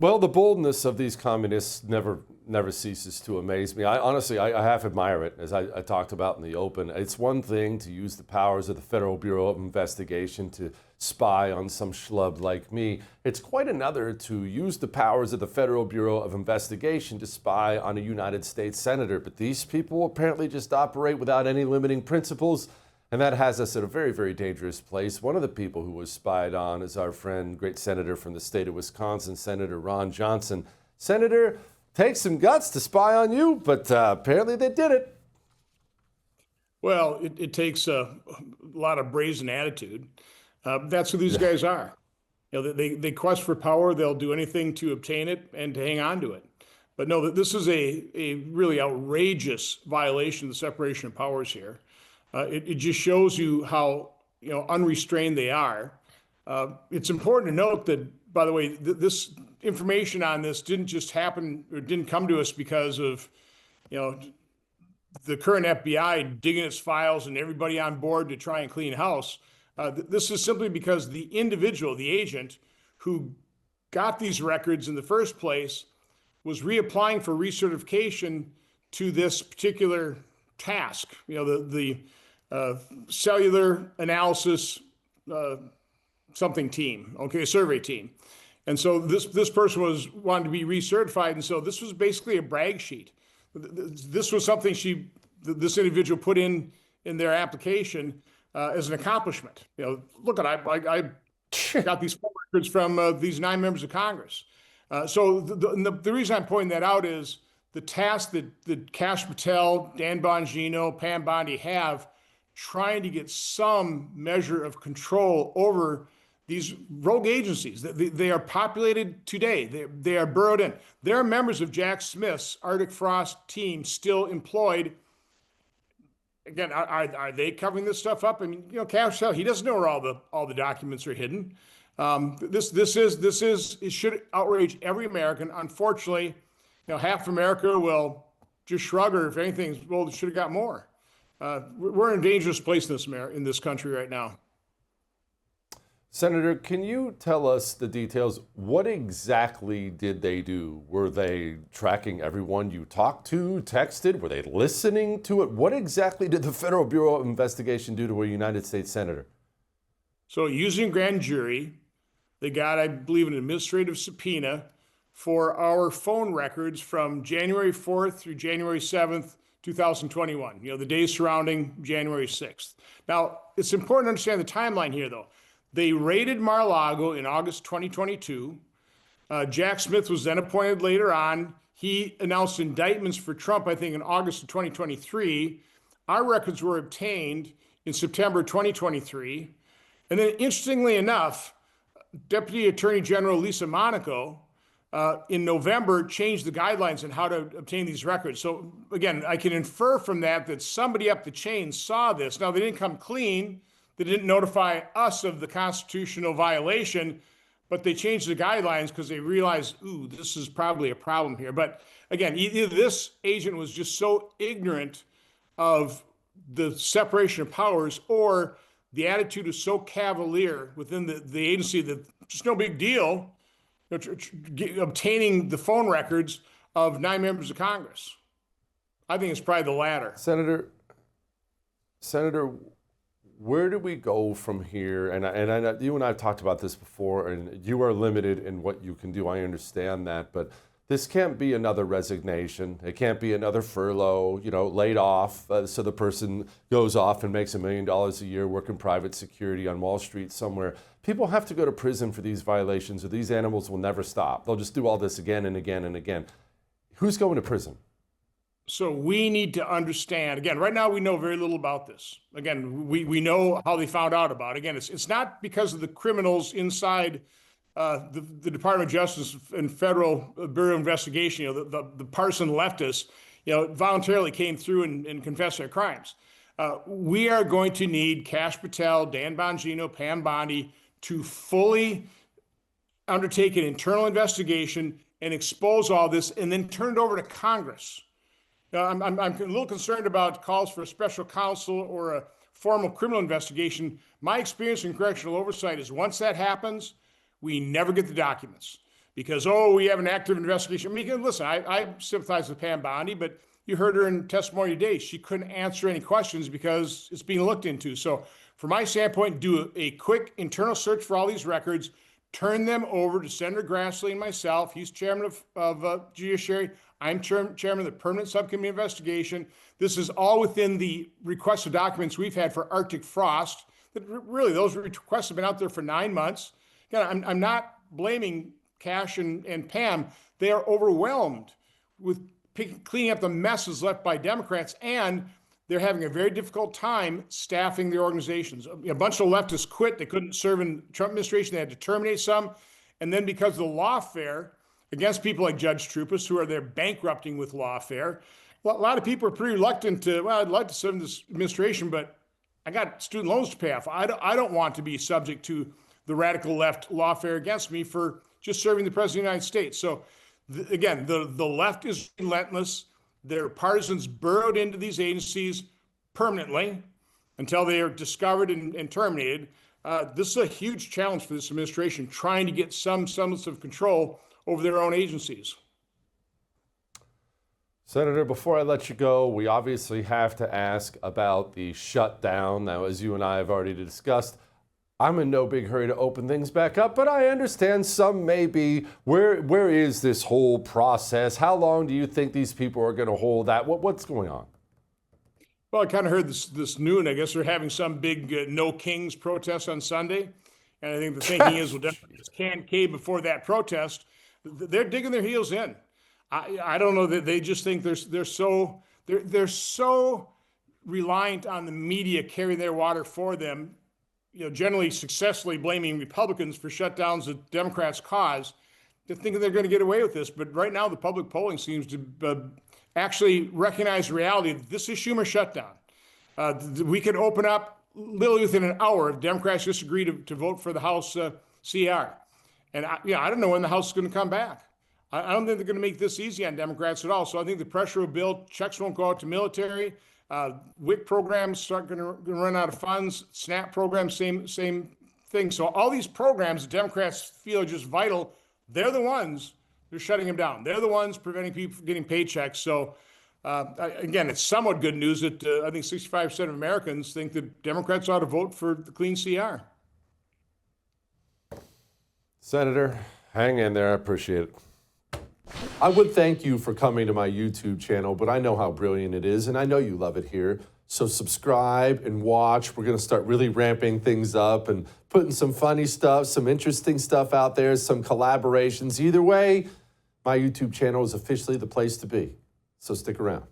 Well, the boldness of these communists never ceases to amaze me. I honestly, I half admire it, as I talked about in the open. It's one thing to use the powers of the Federal Bureau of Investigation to spy on some schlub like me. It's quite another to use the powers of the Federal Bureau of Investigation to spy on a United States senator. But these people apparently just operate without any limiting principles. And that has us at a very, very dangerous place. One of the people who was spied on is our friend, great senator from the state of Wisconsin, Senator Ron Johnson. Senator, takes some guts to spy on you, but apparently they did it. Well, it takes a lot of brazen attitude. That's who these guys are. You know, they quest for power. They'll do anything to obtain it and to hang on to it. But no, this is a really outrageous violation of the separation of powers here. It just shows you how unrestrained they are. It's important to note that, by the way, this information on this didn't just happen or didn't come to us because of the current FBI digging its files and everybody on board to try and clean house. This is simply because the individual, the agent who got these records in the first place, was reapplying for recertification to this particular task. The cellular analysis something team, a survey team. And so this person was wanted to be recertified, and so this was basically a brag sheet. This was something this individual put in their application as an accomplishment. Look at I got these phone records from these 9 members of Congress. So the reason I'm pointing that out is the task that Kash Patel, Dan Bongino, Pam Bondi have trying to get some measure of control over these rogue agencies. They are populated today. They are burrowed in. There are members of Jack Smith's Arctic Frost team still employed. Again, are they covering this stuff up? I mean, Kash Patel, he doesn't know where all the documents are hidden. It should outrage every American. Unfortunately, half America will just shrug, or if anything, well, should have got more. We're in a dangerous place in this country right now. Senator, can you tell us the details? What exactly did they do? Were they tracking everyone you talked to, texted? Were they listening to it? What exactly did the Federal Bureau of Investigation do to a United States senator? So using grand jury, they got, I believe, an administrative subpoena for our phone records from January 4th through January 7th, 2021, the days surrounding January 6th. Now, it's important to understand the timeline here, though. They raided Mar-a-Lago in August 2022. Jack Smith was then appointed later on. He announced indictments for Trump, I think, in August of 2023. Our records were obtained in September 2023. And then, interestingly enough, Deputy Attorney General Lisa Monaco in November changed the guidelines on how to obtain these records. So again, I can infer from that somebody up the chain saw this. Now, they didn't come clean. They didn't notify us of the constitutional violation, but they changed the guidelines because they realized, ooh, this is probably a problem here. But again, either this agent was just so ignorant of the separation of powers, or the attitude is so cavalier within the agency that just no big deal obtaining the phone records of 9 members of Congress. I think it's probably the latter. Senator, where do we go from here? And I know you and I have talked about this before, and you are limited in what you can do. I understand that, but this can't be another resignation. It can't be another furlough, laid off. So the person goes off and makes $1 million a year working private security on Wall Street somewhere. People have to go to prison for these violations, or these animals will never stop. They'll just do all this again and again and again. Who's going to prison? So we need to understand, again, right now we know very little about this. Again, we know how they found out about it. Again, it's not because of the criminals inside the Department of Justice and Federal Bureau of Investigation. The partisan leftists, voluntarily came through and confessed their crimes. We are going to need Kash Patel, Dan Bongino, Pam Bondi to fully undertake an internal investigation and expose all this, and then turn it over to Congress. I'm a little concerned about calls for a special counsel or a formal criminal investigation. My experience in correctional oversight is once that happens, we never get the documents. because, oh, we have an active investigation. I mean, listen, I sympathize with Pam Bondi, but you heard her in testimony today. She couldn't answer any questions because it's being looked into. So from my standpoint, do a quick internal search for all these records, turn them over to Senator Grassley and myself. He's chairman of Judiciary. I'm chairman of the Permanent Subcommittee Investigation. This is all within the requested documents we've had for Arctic frost. That really, those requests have been out there for 9 months. Again, I'm not blaming Cash and Pam. They are overwhelmed with cleaning up the messes left by Democrats, and they're having a very difficult time staffing their organizations. A bunch of leftists quit. They couldn't serve in the Trump administration. They had to terminate some. And then because of the lawfare against people like Judge Troupas, who are there bankrupting with lawfare, a lot of people are pretty reluctant to, well, I'd like to serve in this administration, but I got student loans to pay off. I don't want to be subject to the radical left lawfare against me for just serving the president of the United States. So again, the left is relentless. Their partisans burrowed into these agencies permanently until they are discovered and terminated. This is a huge challenge for this administration, trying to get some semblance of control over their own agencies. Senator, before I let you go, we obviously have to ask about the shutdown. Now, as you and I have already discussed, I'm in no big hurry to open things back up, but I understand some may be. Where is this whole process? How long do you think these people are going to hold that? What's going on? Well, I kind of heard this noon. I guess they're having some big No Kings protest on Sunday. And I think the thinking is, we'll definitely just can cave before that protest. They're digging their heels in. I don't know that they just think they're so reliant on the media carrying their water for them, generally successfully blaming Republicans for shutdowns that Democrats cause. They're thinking they're going to get away with this. But right now, the public polling seems to actually recognize the reality that this is Schumer shutdown. We could open up literally within an hour if Democrats disagree to vote for the House CR. And I don't know when the House is going to come back. I don't think they're going to make this easy on Democrats at all. So I think the pressure will build. Checks won't go out to military. WIC programs start going to run out of funds. SNAP programs, same thing. So all these programs that Democrats feel are just vital, they're the ones they're shutting them down. They're the ones preventing people from getting paychecks. So again, it's somewhat good news that I think 65% of Americans think that Democrats ought to vote for the clean CR. Senator, hang in there. I appreciate it. I would thank you for coming to my YouTube channel, but I know how brilliant it is, and I know you love it here. So subscribe and watch. We're going to start really ramping things up and putting some funny stuff, some interesting stuff out there, some collaborations. Either way, my YouTube channel is officially the place to be. So stick around.